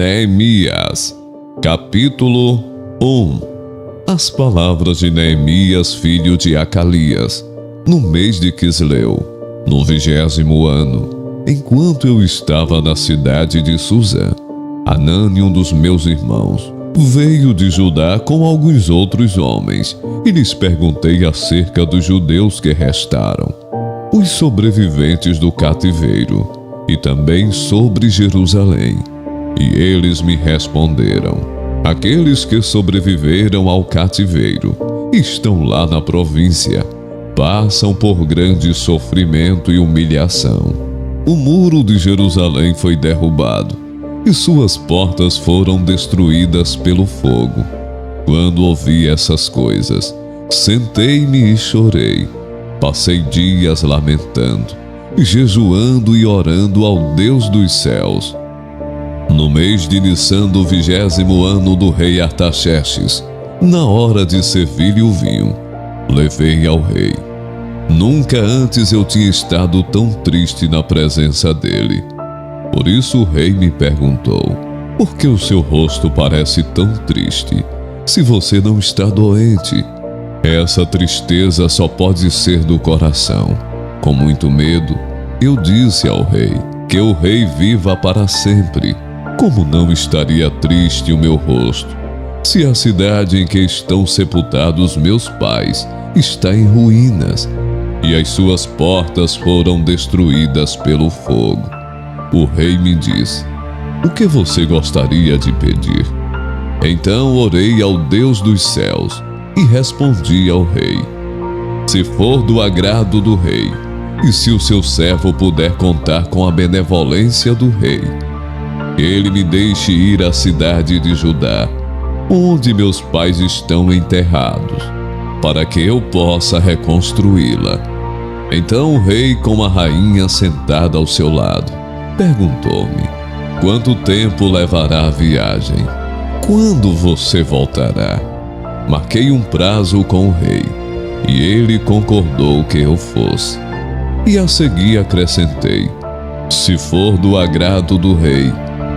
Neemias, capítulo 1. As palavras de Neemias, filho de Acalias, no mês de Quisleu, no 20º ano, enquanto eu estava na cidade de Suzã, Hanani, um dos meus irmãos, veio de Judá com alguns outros homens, e lhes perguntei acerca dos judeus que restaram, os sobreviventes do cativeiro, e também sobre Jerusalém. E eles me responderam: aqueles que sobreviveram ao cativeiro estão lá na província, passam por grande sofrimento e humilhação. O muro de Jerusalém foi derrubado, e suas portas foram destruídas pelo fogo. Quando ouvi essas coisas, sentei-me e chorei. Passei dias lamentando, jejuando e orando ao Deus dos céus. No mês de Nissan do 20º ano do rei Artaxerxes, na hora de servir-lhe o vinho, levei ao rei. Nunca antes eu tinha estado tão triste na presença dele. Por isso o rei me perguntou: por que o seu rosto parece tão triste, se você não está doente? Essa tristeza só pode ser do coração. Com muito medo, eu disse ao rei que o rei viva para sempre. Como não estaria triste o meu rosto, se a cidade em que estão sepultados meus pais está em ruínas, e as suas portas foram destruídas pelo fogo? O rei me disse: o que você gostaria de pedir? Então orei ao Deus dos céus e respondi ao rei: se for do agrado do rei, e se o seu servo puder contar com a benevolência do rei, ele me deixe ir à cidade de Judá, onde meus pais estão enterrados, para que eu possa reconstruí-la. Então o rei, com a rainha sentada ao seu lado, perguntou-me: quanto tempo levará a viagem? Quando você voltará? Marquei um prazo com o rei, e ele concordou que eu fosse. E a seguir acrescentei: se for do agrado do rei,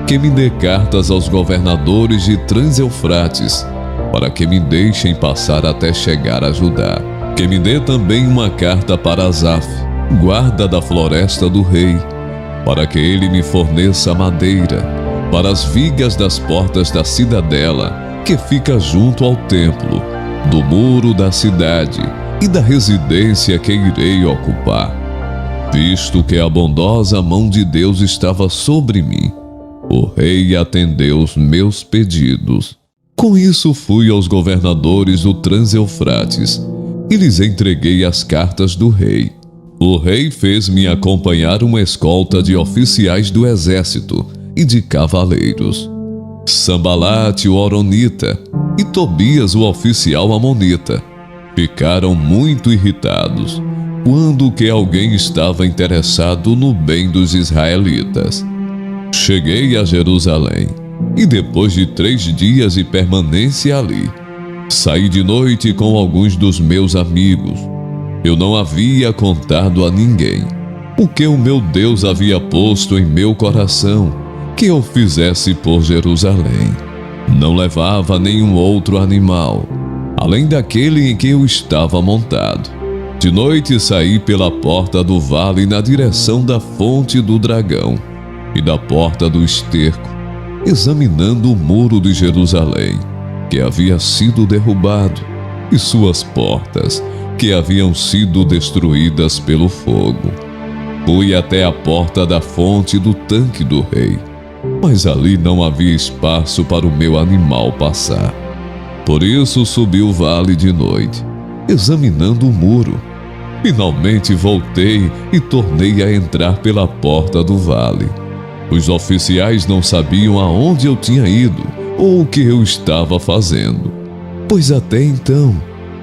que me dê cartas aos governadores de Trans-Eufrates, para que me deixem passar até chegar a Judá. Que me dê também uma carta para Asaf, guarda da floresta do rei, para que ele me forneça madeira para as vigas das portas da cidadela, que fica junto ao templo, do muro da cidade e da residência que irei ocupar. Visto que a bondosa mão de Deus estava sobre mim, o rei atendeu os meus pedidos. Com isso fui aos governadores do Trans-Eufrates e lhes entreguei as cartas do rei. O rei fez-me acompanhar uma escolta de oficiais do exército e de cavaleiros. Sambalate, o horonita, e Tobias, o oficial amonita, ficaram muito irritados quando que alguém estava interessado no bem dos israelitas. Cheguei a Jerusalém, e depois de 3 dias de permanência ali, saí de noite com alguns dos meus amigos. Eu não havia contado a ninguém o que o meu Deus havia posto em meu coração que eu fizesse por Jerusalém. Não levava nenhum outro animal, além daquele em que eu estava montado. De noite saí pela porta do vale na direção da fonte do dragão e da porta do esterco, examinando o muro de Jerusalém, que havia sido derrubado, e suas portas, que haviam sido destruídas pelo fogo. Fui até a porta da fonte do tanque do rei, mas ali não havia espaço para o meu animal passar. Por isso subi o vale de noite, examinando o muro. Finalmente voltei e tornei a entrar pela porta do vale. Os oficiais não sabiam aonde eu tinha ido ou o que eu estava fazendo, pois até então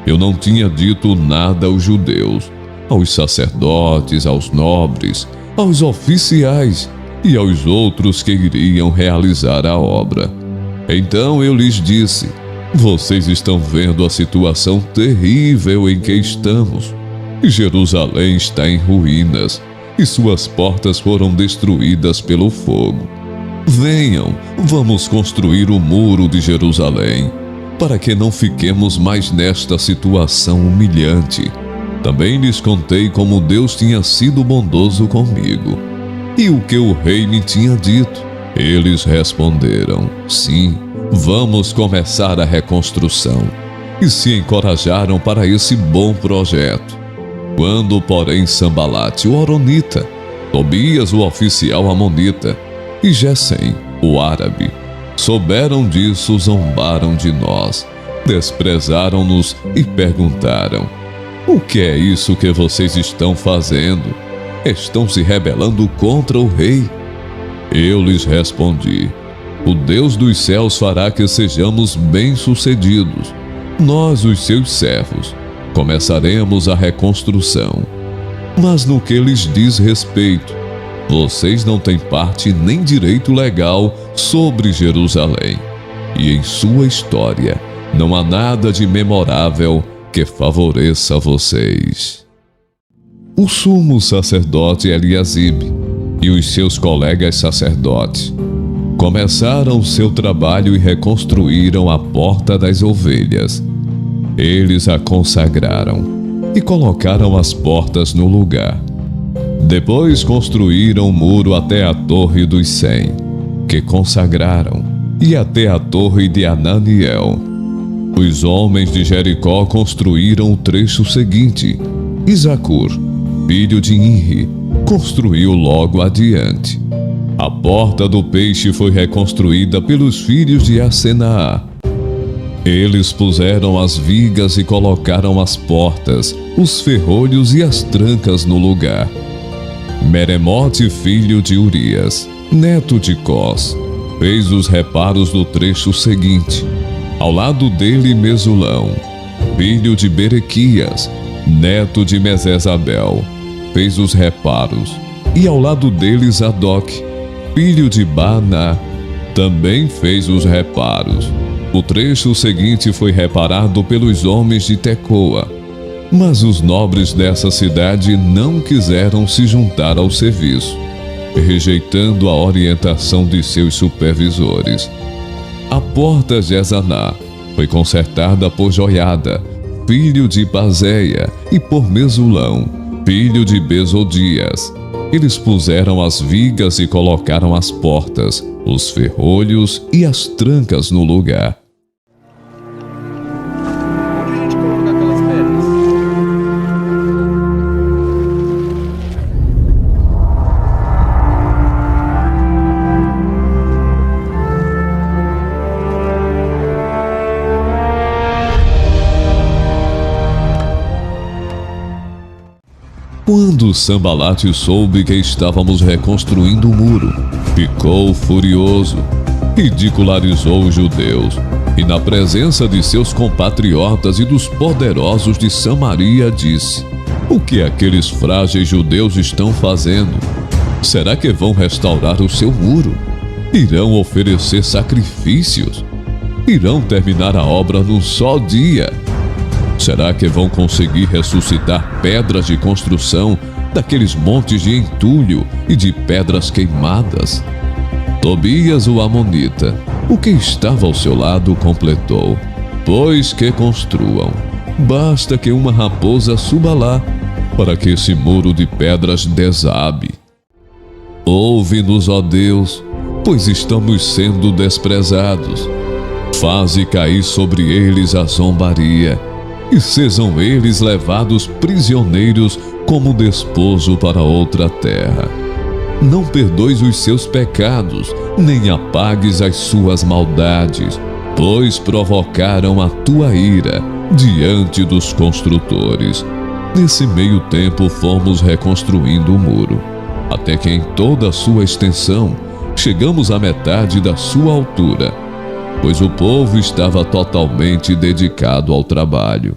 eu não tinha dito nada aos judeus, aos sacerdotes, aos nobres, aos oficiais e aos outros que iriam realizar a obra. Então eu lhes disse: vocês estão vendo a situação terrível em que estamos. Jerusalém está em ruínas e suas portas foram destruídas pelo fogo. Venham, vamos construir o muro de Jerusalém, para que não fiquemos mais nesta situação humilhante. Também lhes contei como Deus tinha sido bondoso comigo e o que o rei me tinha dito. Eles responderam: sim, vamos começar a reconstrução. E se encorajaram para esse bom projeto. Quando, porém, Sambalate, o horonita, Tobias, o oficial amonita, e Gesem, o árabe, souberam disso, zombaram de nós, desprezaram-nos e perguntaram: o que é isso que vocês estão fazendo? Estão se rebelando contra o rei? Eu lhes respondi: o Deus dos céus fará que sejamos bem-sucedidos. Nós, os seus servos, começaremos a reconstrução. Mas no que lhes diz respeito, vocês não têm parte nem direito legal sobre Jerusalém. E em sua história não há nada de memorável que favoreça vocês. O sumo sacerdote Eliasibe e os seus colegas sacerdotes começaram seu trabalho e reconstruíram a Porta das Ovelhas. Eles a consagraram e colocaram as portas no lugar. Depois construíram o muro até a Torre dos 100, que consagraram, e até a Torre de Ananiel. Os homens de Jericó construíram o trecho seguinte. Isakur, filho de Inri, construiu logo adiante. A Porta do Peixe foi reconstruída pelos filhos de Asenaá. Eles puseram as vigas e colocaram as portas, os ferrolhos e as trancas no lugar. Meremote, filho de Urias, neto de Cós, fez os reparos do trecho seguinte. Ao lado dele, Mesulão, filho de Berequias, neto de Mesesabel, fez os reparos. E ao lado dele, Zadok, filho de Baaná, também fez os reparos. O trecho seguinte foi reparado pelos homens de Tecoa, mas os nobres dessa cidade não quiseram se juntar ao serviço, rejeitando a orientação de seus supervisores. A Porta de Ezaná foi consertada por Joiada, filho de Bazéia, e por Mesulão, filho de Bezodias. Eles puseram as vigas e colocaram as portas, os ferrolhos e as trancas no lugar. Onde a gente coloca aquelas pedras? Quando Sambalate soube que estávamos reconstruindo o muro, ficou furioso, ridicularizou os judeus e, na presença de seus compatriotas e dos poderosos de Samaria, disse: o que aqueles frágeis judeus estão fazendo? Será que vão restaurar o seu muro? Irão oferecer sacrifícios? Irão terminar a obra num só dia? Será que vão conseguir ressuscitar pedras de construção daqueles montes de entulho e de pedras queimadas? Tobias, o amonita, o que estava ao seu lado, completou: pois que construam. Basta que uma raposa suba lá, para que esse muro de pedras desabe. Ouve-nos, ó Deus, pois estamos sendo desprezados. Faze cair sobre eles a zombaria, e sejam eles levados prisioneiros como despojo para outra terra. Não perdoes os seus pecados, nem apagues as suas maldades, pois provocaram a tua ira diante dos construtores. Nesse meio tempo fomos reconstruindo o muro, até que em toda a sua extensão chegamos à metade da sua altura, pois o povo estava totalmente dedicado ao trabalho.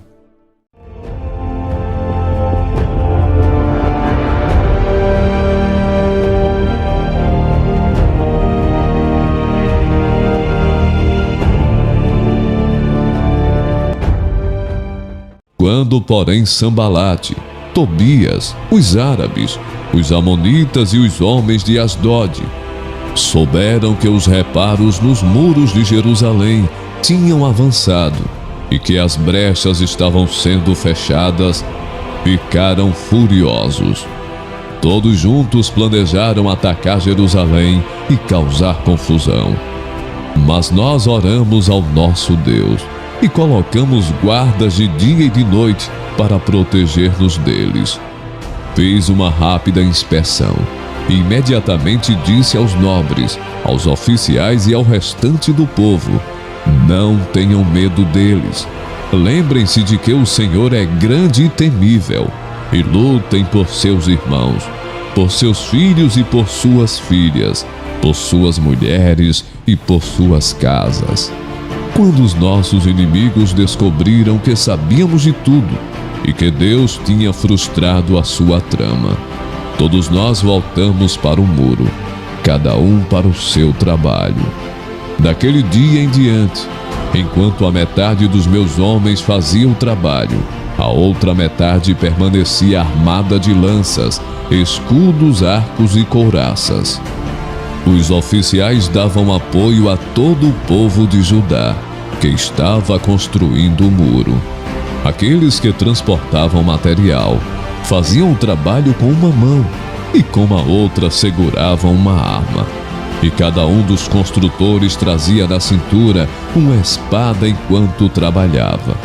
Quando, porém, Sambalate, Tobias, os árabes, os amonitas e os homens de Asdod souberam que os reparos nos muros de Jerusalém tinham avançado e que as brechas estavam sendo fechadas, ficaram furiosos. Todos juntos planejaram atacar Jerusalém e causar confusão. Mas nós oramos ao nosso Deus e colocamos guardas de dia e de noite para proteger-nos deles. Fiz uma rápida inspeção e imediatamente disse aos nobres, aos oficiais e ao restante do povo: não tenham medo deles. Lembrem-se de que o Senhor é grande e temível, e lutem por seus irmãos, por seus filhos e por suas filhas, por suas mulheres e por suas casas. Quando os nossos inimigos descobriram que sabíamos de tudo e que Deus tinha frustrado a sua trama, todos nós voltamos para o muro, cada um para o seu trabalho. Daquele dia em diante, enquanto a metade dos meus homens fazia o trabalho, a outra metade permanecia armada de lanças, escudos, arcos e couraças. Os oficiais davam apoio a todo o povo de Judá, que estava construindo o muro. Aqueles que transportavam material faziam o trabalho com uma mão e com a outra seguravam uma arma. E cada um dos construtores trazia na cintura uma espada enquanto trabalhava.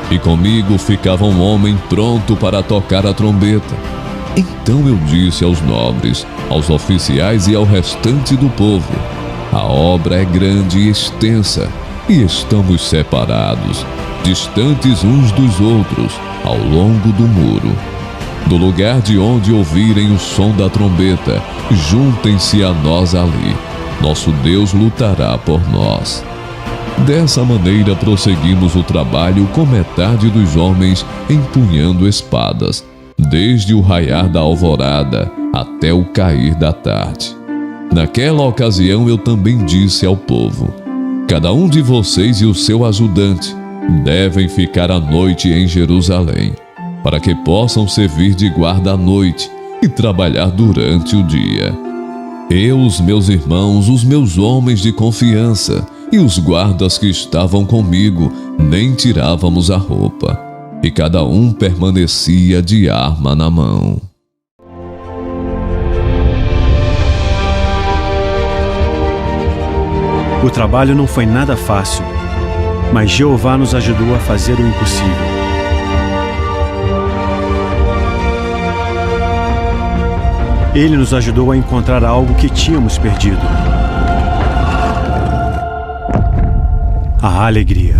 E comigo ficava um homem pronto para tocar a trombeta. Então eu disse aos nobres, aos oficiais e ao restante do povo: a obra é grande e extensa, e estamos separados, distantes uns dos outros, ao longo do muro. Do lugar de onde ouvirem o som da trombeta, juntem-se a nós ali. Nosso Deus lutará por nós. Dessa maneira prosseguimos o trabalho com metade dos homens empunhando espadas, desde o raiar da alvorada até o cair da tarde. Naquela ocasião eu também disse ao povo: cada um de vocês e o seu ajudante devem ficar à noite em Jerusalém, para que possam servir de guarda à noite e trabalhar durante o dia. Eu, os meus irmãos, os meus homens de confiança e os guardas que estavam comigo nem tirávamos a roupa, e cada um permanecia de arma na mão. O trabalho não foi nada fácil, mas Jeová nos ajudou a fazer o impossível. Ele nos ajudou a encontrar algo que tínhamos perdido: a alegria.